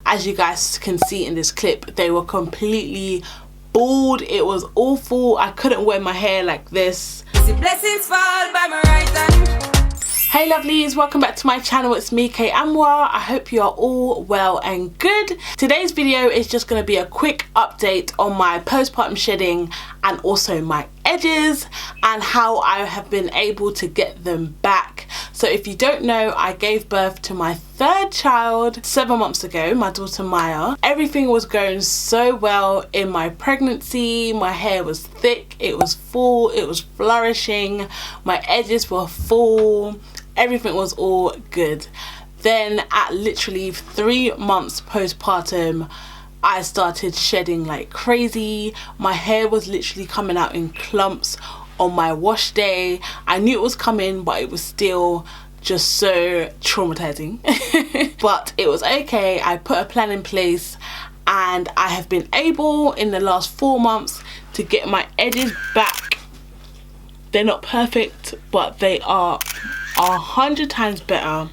As you guys can see in this clip, they were completely bald. It was awful. I couldn't wear my hair like this. Blessings fall by my right hand. Hey lovelies, welcome back to my channel. It's me, Amoah. I hope you are all well and good. Today's video is just going to be a quick update on my postpartum shedding and also my edges and how I have been able to get them back. So if you don't know, I gave birth to my third child 7 months ago, my daughter Maya. Everything was going so well in my pregnancy. My hair was thick, it was full, it was flourishing, my edges were full, everything was all good. Then at literally 3 months postpartum, I started shedding like crazy. My hair was literally coming out in clumps on my wash day. I knew it was coming, but it was still just so traumatizing. But it was okay. I put a plan in place and I have been able in the last 4 months to get my edges back. They're not perfect, but they are 100 times better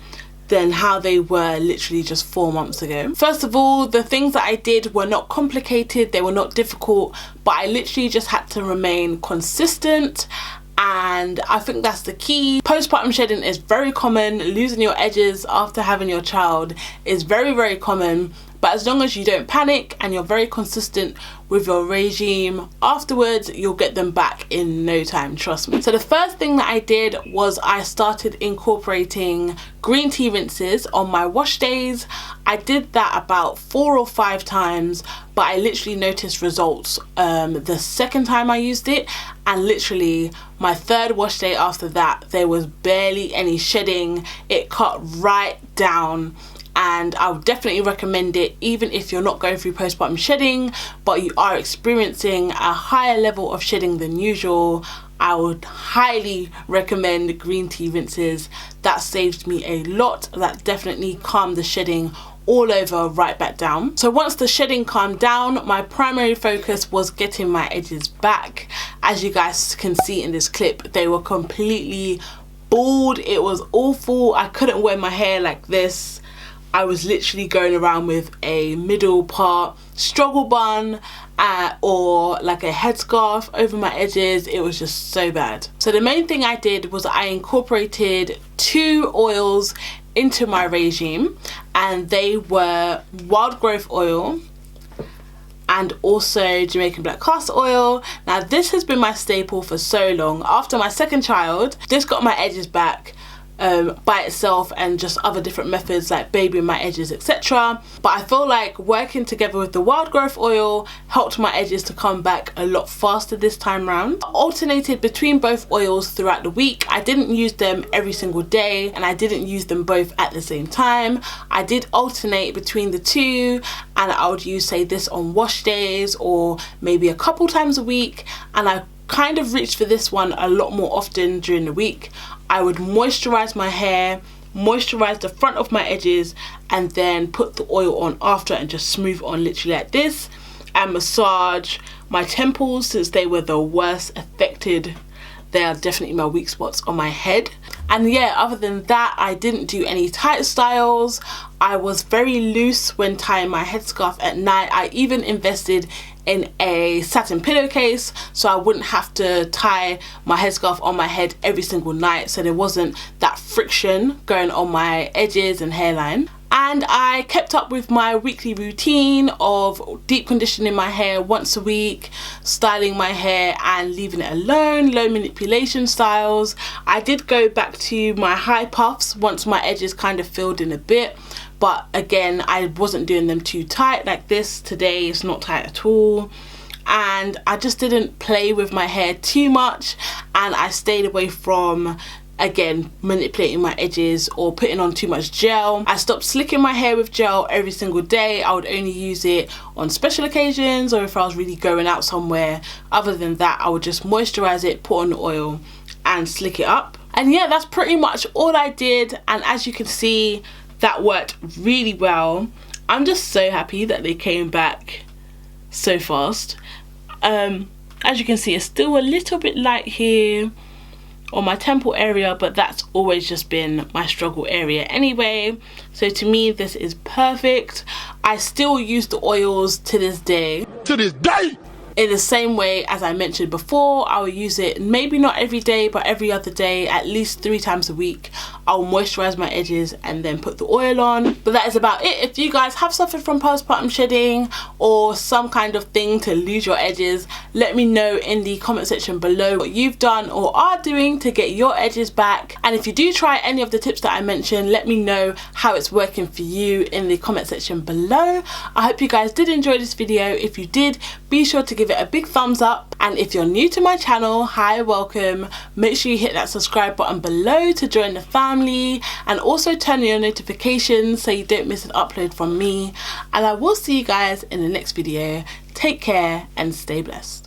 than how they were literally just 4 months ago. First of all, the things that I did were not complicated, they were not difficult, but I literally just had to remain consistent, and I think that's the key. Postpartum shedding is very common. Losing your edges after having your child is very, very common, but as long as you don't panic and you're very consistent with your regime, afterwards you'll get them back in no time, trust me. So the first thing that I did was I started incorporating green tea rinses on my wash days. I did that about 4 or 5 times, but I literally noticed results the second time I used it, and literally my third wash day after that there was barely any shedding. It cut right down, and I would definitely recommend it even if you're not going through postpartum shedding but you are experiencing a higher level of shedding than usual. I would highly recommend green tea rinses. That saved me a lot. That definitely calmed the shedding all over right back down. So once the shedding calmed down, my primary focus was getting my edges back. As you guys can see in this clip, they were completely bald. It was awful. I couldn't wear my hair like this. I was literally going around with a middle part struggle bun or like a headscarf over my edges. It was just so bad. So the main thing I did was I incorporated 2 oils into my regime, and they were wild growth oil and also Jamaican black castor oil. Now this has been my staple for so long. After my second child, this got my edges back by itself, and just other different methods like babying my edges, etc. But I feel like working together with the wild growth oil helped my edges to come back a lot faster this time round. I alternated between both oils throughout the week. I didn't use them every single day, and I didn't use them both at the same time. I did alternate between the two, and I would use, say, this on wash days or maybe a couple times a week, and I kind of reached for this one a lot more often during the week. I would moisturize my hair, moisturize the front of my edges, and then put the oil on after and just smooth on literally like this, and massage my temples since they were the worst affected. They are definitely my weak spots on my head. And yeah, other than that, I didn't do any tight styles. I was very loose when tying my headscarf at night. I even invested in a satin pillowcase so I wouldn't have to tie my headscarf on my head every single night, so there wasn't that friction going on my edges and hairline. And I kept up with my weekly routine of deep conditioning my hair once a week, styling my hair and leaving it alone, low manipulation styles. I did go back to my high puffs once my edges kind of filled in a bit, but again, I wasn't doing them too tight like this. Today it's not tight at all. And I just didn't play with my hair too much, and I stayed away from, again, manipulating my edges or putting on too much gel. I stopped slicking my hair with gel every single day. I would only use it on special occasions or if I was really going out somewhere. Other than that, I would just moisturize it, put on the oil and slick it up. And yeah, that's pretty much all I did, and as you can see, that worked really well. I'm just so happy that they came back so fast. As you can see, it's still a little bit light here on my temple area, but that's always just been my struggle area anyway. So to me, this is perfect. I still use the oils to this day. In the same way as I mentioned before, I will use it maybe not every day, but every other day, at least 3 times a week. I'll moisturize my edges and then put the oil on. But that is about it. If you guys have suffered from postpartum shedding or some kind of thing to lose your edges, let me know in the comment section below what you've done or are doing to get your edges back. And if you do try any of the tips that I mentioned, let me know how it's working for you in the comment section below. I hope you guys did enjoy this video. If you did, be sure to give it a big thumbs up. And if you're new to my channel, hi, welcome. Make sure you hit that subscribe button below to join the family, and also turn on your notifications so you don't miss an upload from me. And I will see you guys in the next video. Take care and stay blessed.